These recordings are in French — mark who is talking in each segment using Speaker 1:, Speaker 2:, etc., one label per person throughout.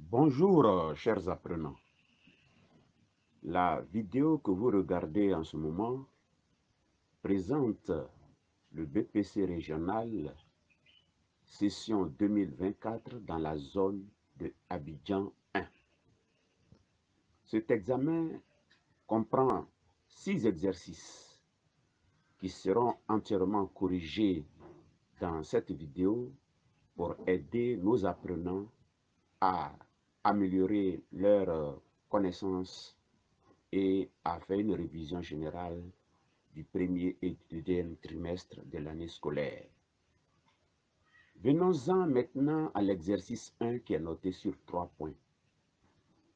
Speaker 1: Bonjour, chers apprenants. La vidéo que vous regardez en ce moment présente le BPC régional session 2024 dans la zone de Abidjan 1. Cet examen comprend 6 exercices qui seront entièrement corrigés dans cette vidéo pour aider nos apprenants à améliorer leurs connaissances et à faire une révision générale du premier et du deuxième trimestre de l'année scolaire. Venons-en maintenant à l'exercice 1 qui est noté sur 3 points.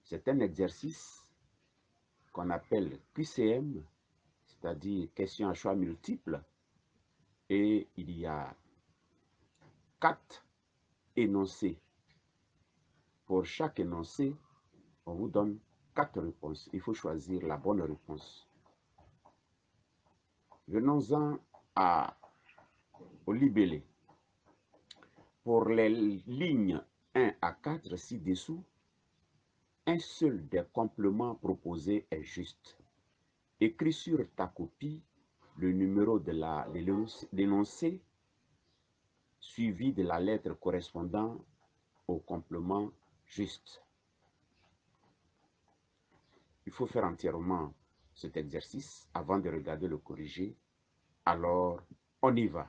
Speaker 1: C'est un exercice qu'on appelle QCM, c'est-à-dire question à choix multiples, et il y a 4 énoncés. Pour chaque énoncé, on vous donne 4 réponses. Il faut choisir la bonne réponse. Venons-en au libellé. Pour les lignes 1 à 4 ci-dessous, un seul des compléments proposés est juste. Écris sur ta copie le numéro de l'énoncé suivi de la lettre correspondant au complément juste. Il faut faire entièrement cet exercice avant de regarder le corrigé. Alors, on y va.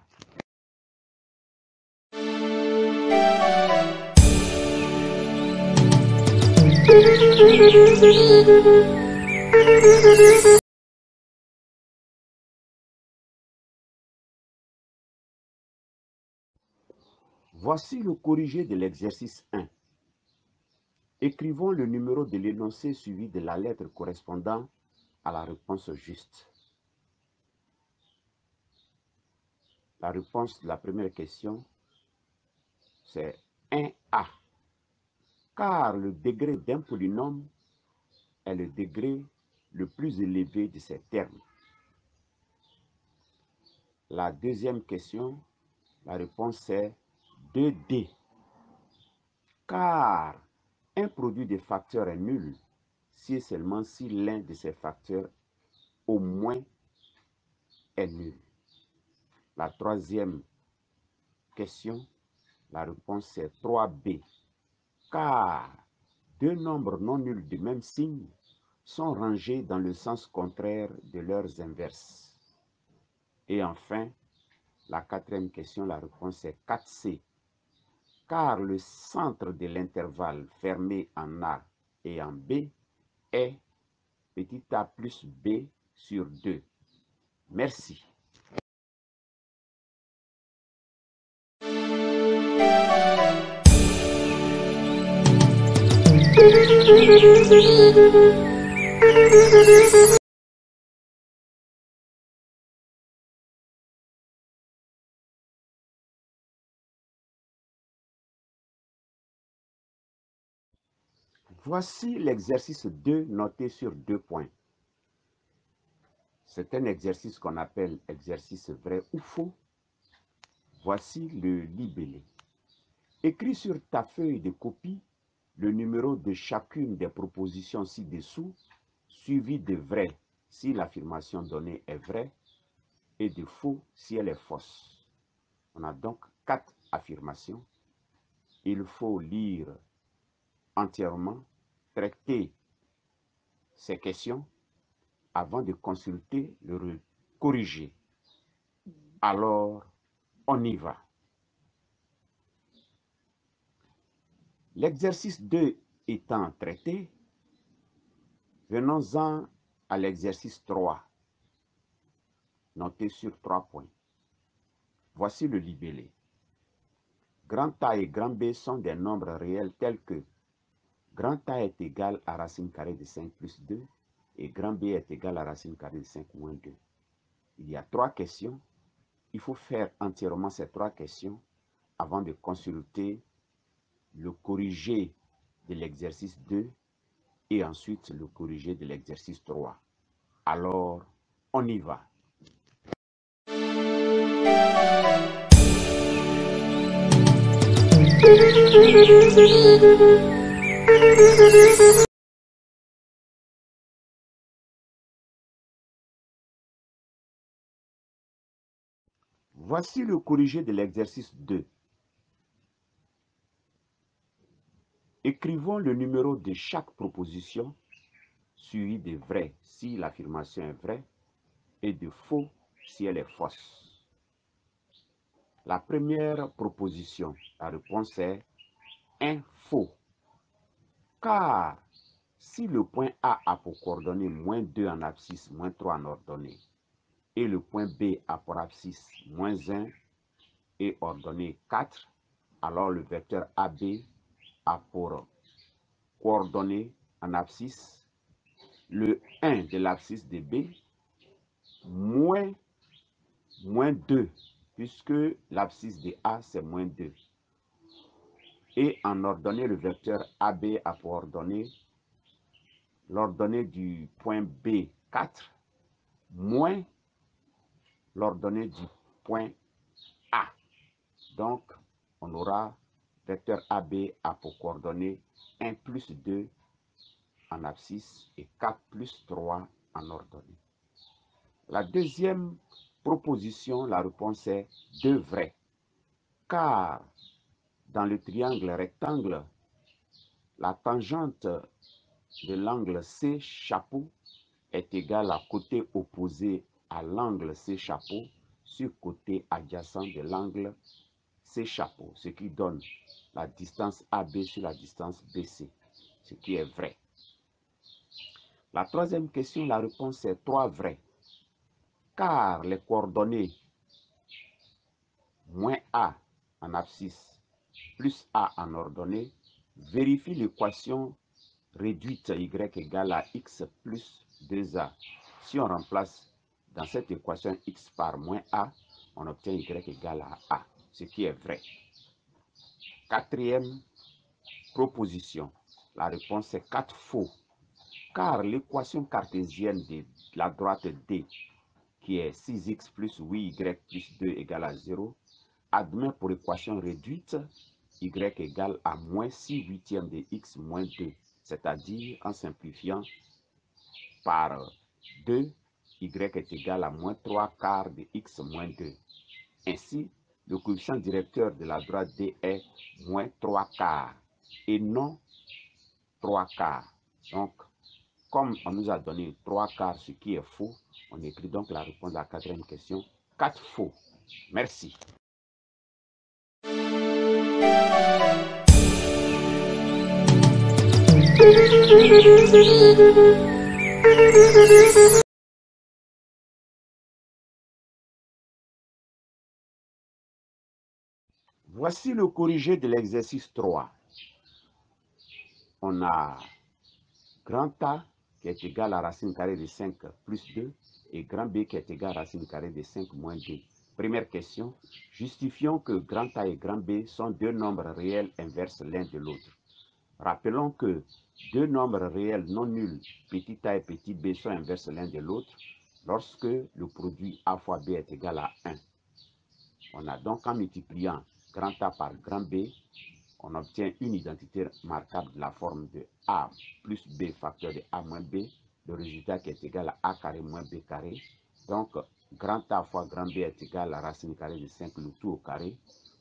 Speaker 1: Voici le corrigé de l'exercice 1. Écrivons le numéro de l'énoncé suivi de la lettre correspondant à la réponse juste. La réponse de la première question, c'est 1A. Car le degré d'un polynôme est le degré le plus élevé de ces termes. La deuxième question, la réponse est 2D. Car un produit de facteurs est nul si et seulement si l'un de ces facteurs au moins est nul. La troisième question, la réponse est 3B. Car deux nombres non nuls de même signe sont rangés dans le sens contraire de leurs inverses. Et enfin, la quatrième question, la réponse est 4C. Car le centre de l'intervalle fermé en A et en B est petit a plus B sur 2. Merci. Voici l'exercice 2 noté sur 2 points. C'est un exercice qu'on appelle exercice vrai ou faux. Voici le libellé. Écris sur ta feuille de copie le numéro de chacune des propositions ci-dessous, suivi de vrai si l'affirmation donnée est vraie et de faux si elle est fausse. On a donc 4 affirmations. Il faut lire entièrement, traiter ces questions avant de consulter le corrigé. Alors, on y va. L'exercice 2 étant traité, venons-en à l'exercice 3, noté sur 3 points. Voici le libellé. Grand A et grand B sont des nombres réels tels que grand A est égal à racine carrée de 5 plus 2 et grand B est égal à racine carrée de 5 moins 2. Il y a 3 questions. Il faut faire entièrement ces 3 questions avant de consulter le corrigé de l'exercice 2 et ensuite le corrigé de l'exercice 3. Alors, on y va. Voici le corrigé de l'exercice 2. Écrivons le numéro de chaque proposition, suivi de vrai si l'affirmation est vraie et de faux si elle est fausse. La première proposition, la réponse est un faux. Car si le point A a pour coordonnées -2 en abscisse, -3 en ordonnée, et le point B a pour abscisse -1 et ordonnée 4, alors le vecteur AB a pour coordonnées en abscisse le 1 de l'abscisse de B moins 2, puisque l'abscisse de A c'est -2. Et en ordonnée, le vecteur AB a pour ordonnée l'ordonnée du point B 4 moins l'ordonnée du point A. Donc, on aura vecteur AB a pour coordonnée 1 plus 2 en abscisse et 4 plus 3 en ordonnée. La deuxième proposition, la réponse est 2 vrai. Car dans le triangle rectangle, la tangente de l'angle C chapeau est égale à côté opposé à l'angle C chapeau sur côté adjacent de l'angle C chapeau, ce qui donne la distance AB sur la distance BC, ce qui est vrai. La troisième question, la réponse est 3 vrai. Car les coordonnées -A en abscisse plus A en ordonnée vérifient l'équation réduite y égale à x plus 2a. Si on remplace dans cette équation x par -a, on obtient y égale à a, ce qui est vrai. Quatrième proposition, la réponse est 4 faux. Car l'équation cartésienne de la droite D, qui est 6x plus 8y plus 2 égale à 0, admet pour équation réduite y égale à -6 huitièmes de x moins 2, c'est-à-dire en simplifiant par 2, y est égal à -3 quarts de x moins 2. Ainsi, le coefficient directeur de la droite D est -3 quarts et non 3 quarts. Donc, comme on nous a donné 3 quarts, ce qui est faux, on écrit donc la réponse à la quatrième question, 4 faux. Merci. Voici le corrigé de l'exercice 3. On a grand A qui est égal à racine carrée de 5 plus 2 et grand B qui est égal à racine carrée de 5 moins 2. Première question, justifions que grand A et grand B sont deux nombres réels inverses l'un de l'autre. Rappelons que deux nombres réels non nuls, petit a et petit b, sont inverses l'un de l'autre lorsque le produit a fois b est égal à 1. On a donc en multipliant grand A par grand B, on obtient une identité marquable de la forme de A plus B facteur de A moins B, le résultat qui est égal à A carré moins B carré. Donc, grand A fois grand B est égal à racine carrée de 5, le tout au carré,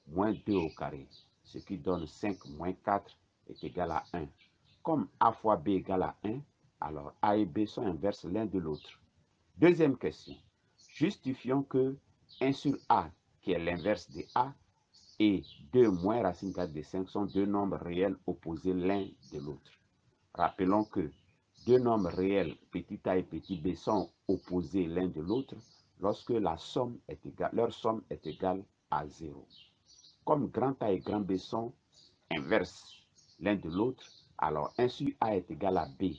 Speaker 1: moins 2 au carré, ce qui donne 5 moins 4 est égal à 1. Comme A fois B égale à 1, alors A et B sont inverses l'un de l'autre. Deuxième question. Justifions que 1 sur A, qui est l'inverse de A, et 2 moins racine carrée de 5 sont deux nombres réels opposés l'un de l'autre. Rappelons que deux nombres réels, petit a et petit b, sont opposés l'un de l'autre lorsque leur somme est égale à 0. Comme grand A et grand B sont inverses l'un de l'autre, alors 1 sur A est égal à B.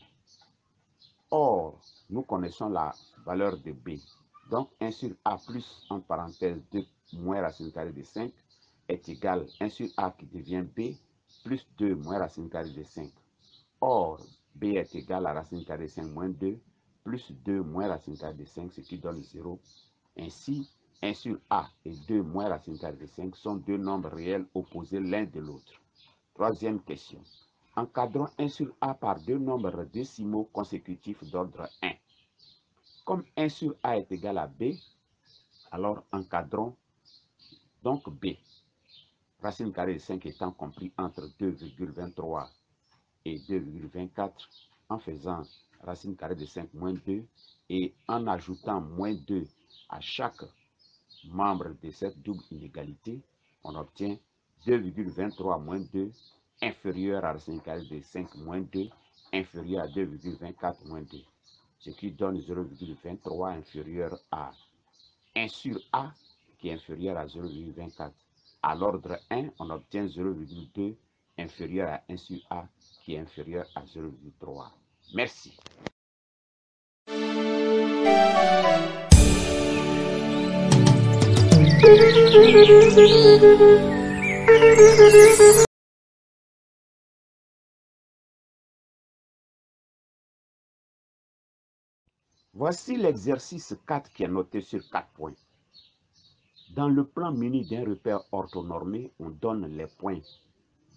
Speaker 1: Or, nous connaissons la valeur de B. Donc 1 sur A plus, en parenthèse, 2 moins racine carrée de 5 est égal à 1 sur A qui devient B plus 2 moins racine carrée de 5. Or, B est égal à racine carrée de 5 moins 2 plus 2 moins racine carrée de 5, ce qui donne 0. Ainsi, 1 sur A et 2 moins racine carrée de 5 sont deux nombres réels opposés l'un de l'autre. Troisième question. Encadrons 1 sur A par deux nombres décimaux consécutifs d'ordre 1. Comme 1 sur A est égal à B, alors encadrons donc B. Racine carrée de 5 étant compris entre 2,23 et 2,24 en faisant racine carrée de 5 moins 2 et en ajoutant moins 2 à chaque membre de cette double inégalité, on obtient 2,23 moins 2 inférieur à racine carrée de 5 moins 2 inférieur à 2,24 moins 2, ce qui donne 0,23 inférieur à 1 sur A qui est inférieur à 0,24. À l'ordre 1, on obtient 0,2 inférieur à 1 sur A qui est inférieur à 0,3. Merci. Voici l'exercice 4 qui est noté sur 4 points. Dans le plan muni d'un repère orthonormé, on donne les points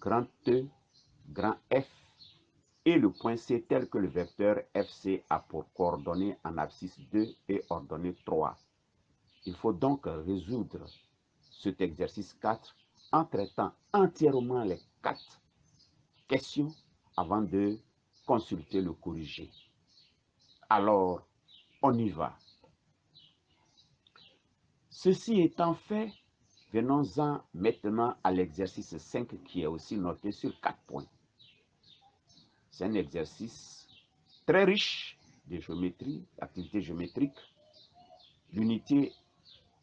Speaker 1: grand E, grand F et le point C tel que le vecteur FC a pour coordonnées en abscisse 2 et ordonnée 3. Il faut donc résoudre cet exercice 4 en traitant entièrement les 4 questions avant de consulter le corrigé. Alors, on y va. Ceci étant fait, venons-en maintenant à l'exercice 5 qui est aussi noté sur 4 points. C'est un exercice très riche de géométrie, d'activité géométrique. L'unité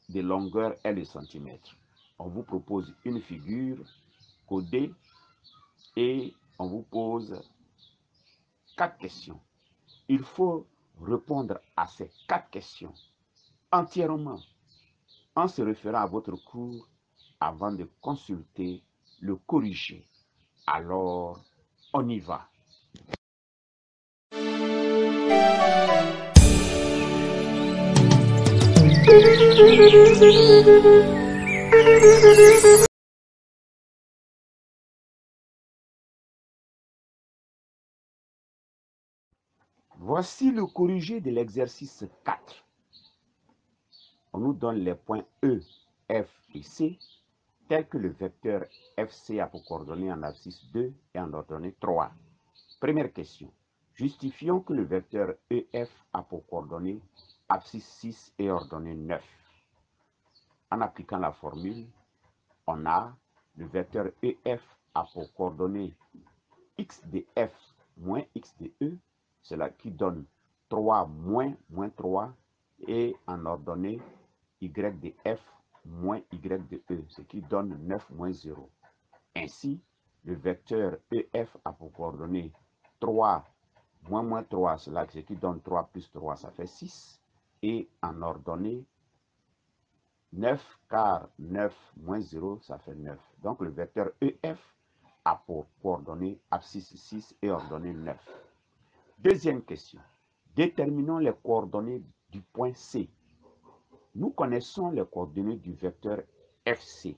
Speaker 1: de longueur est le centimètre. On vous propose une figure codée et on vous pose 4 questions. Il faut répondre à ces 4 questions entièrement en se référant à votre cours avant de consulter le corrigé. Alors, on y va. Voici le corrigé de l'exercice 4. On nous donne les points E, F et C, tels que le vecteur FC a pour coordonnées en abscisse 2 et en ordonnée 3. Première question. Justifions que le vecteur EF a pour coordonnées abscisse 6 et ordonnée 9. En appliquant la formule, on a le vecteur EF a pour coordonnées x de F moins x de E, cela qui donne 3 moins 3, et en ordonnée y de F moins y de E, ce qui donne 9 moins 0. Ainsi, le vecteur EF a pour coordonnées 3 moins 3, cela qui donne 3 plus 3, ça fait 6, et en ordonnée 9 car 9 moins 0, ça fait 9. Donc le vecteur EF a pour coordonnées abscisse 6 et ordonnée 9. Deuxième question. Déterminons les coordonnées du point C. Nous connaissons les coordonnées du vecteur FC,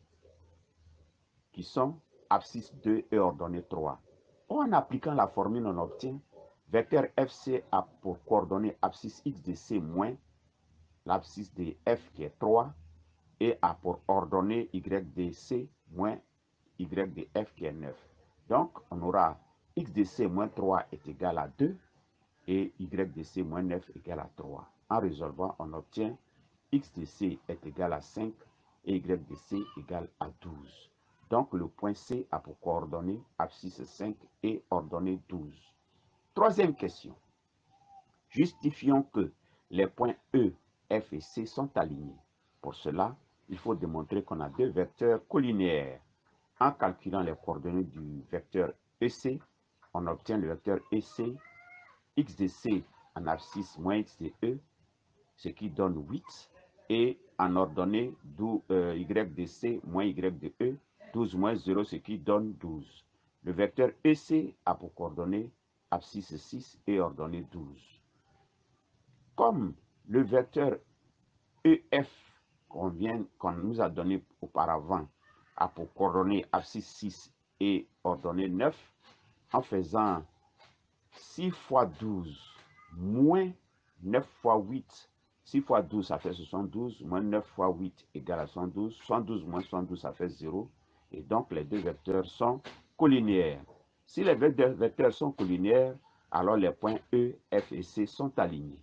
Speaker 1: qui sont abscisse 2 et ordonnée 3. En appliquant la formule, on obtient vecteur FC a pour coordonnées abscisse x de C moins l'abscisse de F qui est 3 et a pour ordonnée y de C moins y de F qui est 9. Donc, on aura x de C moins 3 est égal à 2 et y de C moins 9 est égal à 3. En résolvant, on obtient x de C est égal à 5 et y de C égale à 12. Donc, le point C a pour coordonnées abscisse 5 et ordonnée 12. Troisième question. Justifions que les points E, F et C sont alignés. Pour cela, il faut démontrer qu'on a deux vecteurs collinéaires. En calculant les coordonnées du vecteur EC, on obtient le vecteur EC, x de C en abscisse moins x de E, ce qui donne 8, et en ordonnée y de C moins y de E, 12 moins 0, ce qui donne 12. Le vecteur EC a pour coordonnées abscisse 6 et ordonnée 12. Comme le vecteur EF qu'on nous a donné auparavant a pour coordonnées abscisse 6 et ordonnée 9 en faisant 6 fois 12 moins 9 fois 8. 6 fois 12, ça fait 72, moins 9 fois 8 égale à 72. 72 moins 72, ça fait 0. Et donc, les deux vecteurs sont collinéaires. Si les deux vecteurs sont collinéaires, alors les points E, F et C sont alignés.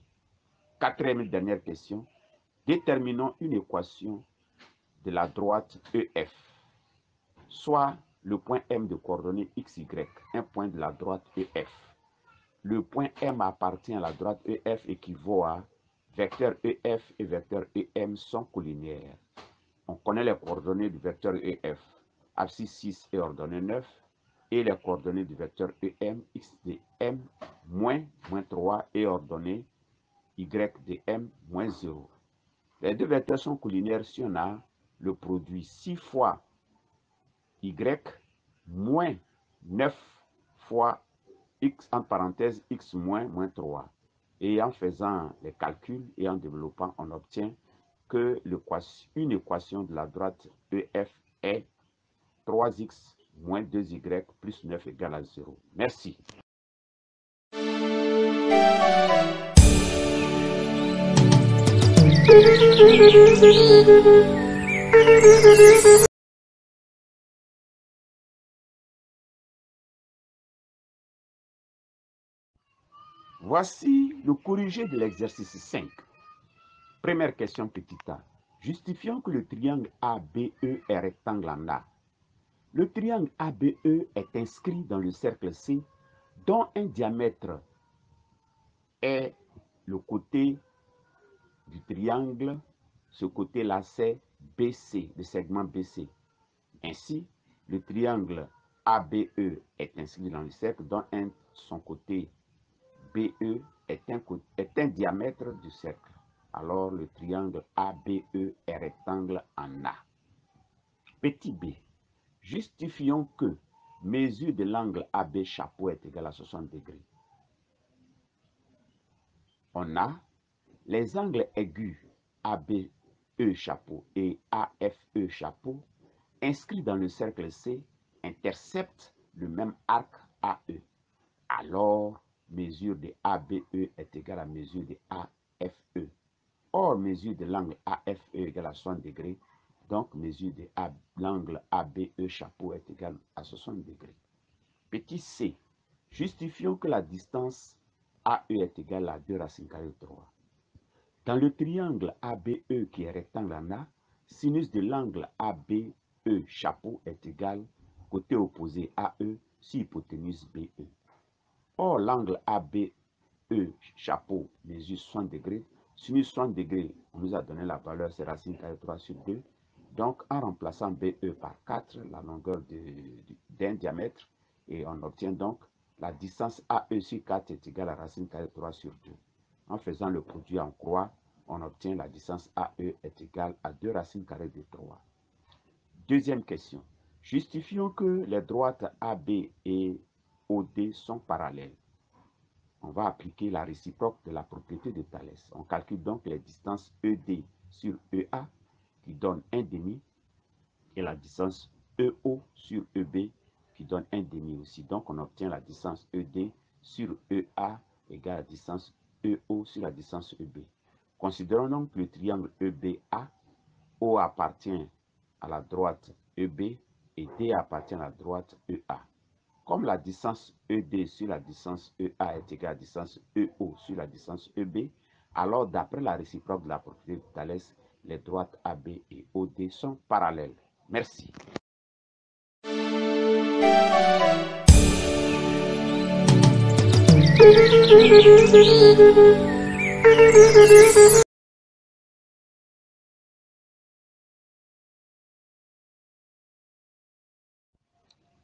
Speaker 1: Quatrième et dernière question. Déterminons une équation de la droite EF, soit le point M de coordonnées XY, un point de la droite EF. Le point M appartient à la droite EF équivaut à vecteur EF et vecteur EM sont collinéaires. On connaît les coordonnées du vecteur EF. Abscisse 6 et ordonnée 9. Et les coordonnées du vecteur EM, x de M moins 3 et ordonnée y de M moins 0. Les deux vecteurs sont collinéaires si on a le produit 6 fois y moins 9 fois x en parenthèse x moins 3. Et en faisant les calculs et en développant, on obtient que une équation de la droite EF est 3x moins 2y plus 9 égale à 0. Merci. Voici le corrigé de l'exercice 5. Première question petit a. Justifions que le triangle ABE est rectangle en A. Le triangle ABE est inscrit dans le cercle C dont un diamètre est le côté du triangle. Ce côté-là, c'est BC, le segment BC. Ainsi, le triangle ABE est inscrit dans le cercle dont son côté BE est un diamètre du cercle. Alors, le triangle ABE est rectangle en A. Petit b. Justifions que mesure de l'angle AB chapeau est égale à 60 degrés. On a les angles aigus ABE chapeau et AFE chapeau inscrits dans le cercle C interceptent le même arc AE. Alors, mesure de ABE est égale à mesure de AFE. Or, mesure de l'angle AFE égale à 60 degrés. Donc, mesure de l'angle ABE chapeau est égale à 60 degrés. Petit c. Justifions que la distance AE est égale à 2 racines carrées de 3. Dans le triangle ABE qui est rectangle en A, sinus de l'angle ABE chapeau est égal côté opposé AE sur hypoténuse BE. Or, l'angle ABE chapeau mesure 60 degrés. Sinus 60 degrés, on nous a donné la valeur, c'est racine carrée 3 sur 2. Donc, en remplaçant BE par 4, la longueur d'un diamètre, et on obtient donc la distance AE sur 4 est égale à racine carrée 3 sur 2. En faisant le produit en croix, on obtient la distance AE est égale à 2 racines carrées de 3. Deuxième question. Justifions que les droites AB et OD sont parallèles. On va appliquer la réciproque de la propriété de Thalès. On calcule donc les distances ED sur EA qui donne 1,5 et la distance EO sur EB qui donne 1,5 aussi. Donc on obtient la distance ED sur EA égale à la distance EO sur la distance EB. Considérons donc le triangle EBA. O appartient à la droite EB et D appartient à la droite EA. Comme la distance ED sur la distance EA est égale à la distance EO sur la distance EB, alors d'après la réciproque de la propriété de Thalès, les droites AB et OD sont parallèles. Merci.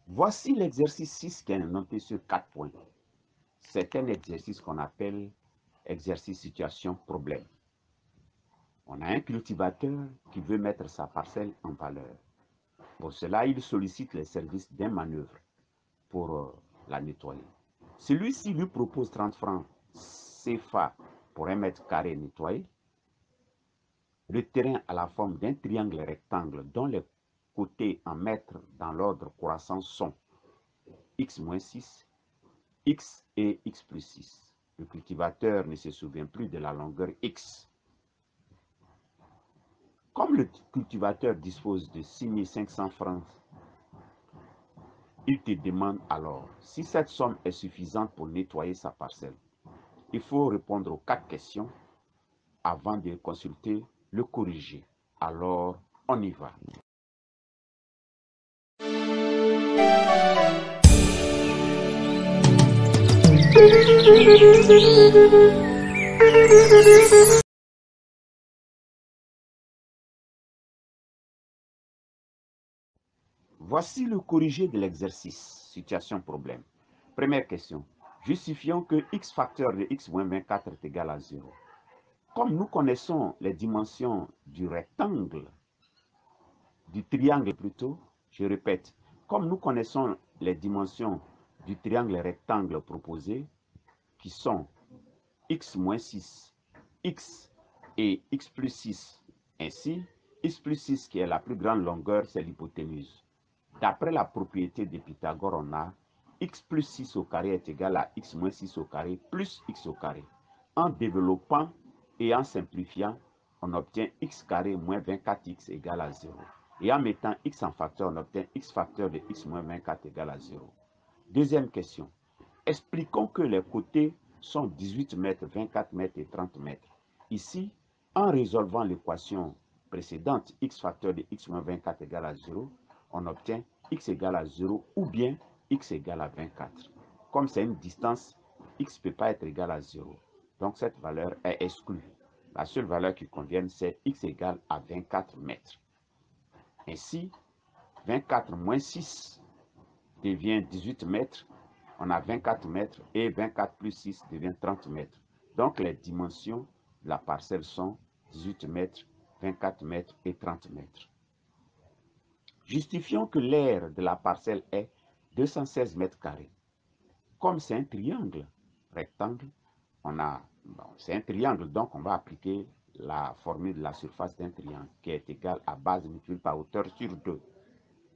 Speaker 1: Voici l'exercice 6 qui est noté sur 4 points. C'est un exercice qu'on appelle exercice situation problème. On a un cultivateur qui veut mettre sa parcelle en valeur. Pour cela, il sollicite les services d'un manœuvre pour la nettoyer. Celui-ci lui propose 30 francs CFA pour 1 mètre carré nettoyé. Le terrain a la forme d'un triangle rectangle dont les cotés en mètres dans l'ordre croissant sont x-6, x et x plus 6. Le cultivateur ne se souvient plus de la longueur x. Comme le cultivateur dispose de 6500 francs, il te demande alors si cette somme est suffisante pour nettoyer sa parcelle. Il faut répondre aux 4 questions avant de consulter le corrigé. Alors, on y va. Voici le corrigé de l'exercice. Situation problème. Première question. Justifions que x facteur de x moins 24 est égal à 0. Comme nous connaissons les dimensions du rectangle, du triangle plutôt, je répète, comme nous connaissons les dimensions du triangle rectangle proposé, qui sont x moins 6, x et x plus 6, ainsi, x plus 6 qui est la plus grande longueur, c'est l'hypoténuse. D'après la propriété de Pythagore, on a x plus 6 au carré est égal à x moins 6 au carré plus x au carré. En développant et en simplifiant, on obtient x carré moins 24x égale à 0. Et en mettant x en facteur, on obtient x facteur de x moins 24 égale à 0. Deuxième question. Expliquons que les côtés sont 18 mètres, 24 mètres et 30 mètres. Ici, en résolvant l'équation précédente, x facteur de x moins 24 égale à 0, on obtient x égale à 0 ou bien x égale à 24. Comme c'est une distance, x ne peut pas être égal à 0. Donc cette valeur est exclue. La seule valeur qui convienne, c'est x égale à 24 mètres. Ainsi, 24 moins 6 devient 18 mètres. On a 24 mètres et 24 plus 6 devient 30 mètres. Donc les dimensions de la parcelle sont 18 mètres, 24 mètres et 30 mètres. Justifions que l'aire de la parcelle est 216 mètres carrés. Comme c'est un triangle rectangle, c'est un triangle, donc on va appliquer la formule de la surface d'un triangle qui est égale à base multipliée par hauteur sur 2.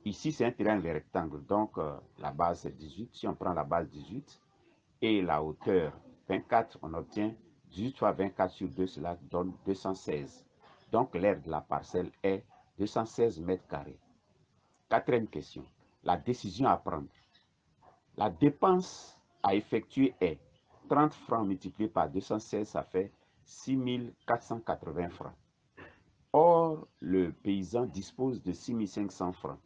Speaker 1: Ici, c'est un triangle rectangle, donc la base c'est 18. Si on prend la base 18 et la hauteur 24, on obtient 18 fois 24 sur 2, cela donne 216. Donc l'aire de la parcelle est 216 mètres carrés. Quatrième question, la décision à prendre. La dépense à effectuer est 30 francs multiplié par 216, ça fait 6480 francs. Or, le paysan dispose de 6500 francs.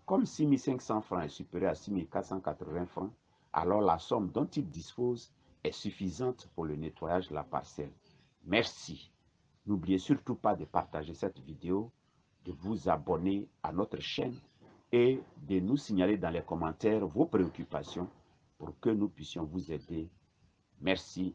Speaker 1: Comme 6500 francs est supérieur à 6480 francs, alors la somme dont il dispose est suffisante pour le nettoyage de la parcelle. Merci. N'oubliez surtout pas de partager cette vidéo, de vous abonner à notre chaîne et de nous signaler dans les commentaires vos préoccupations pour que nous puissions vous aider. Merci.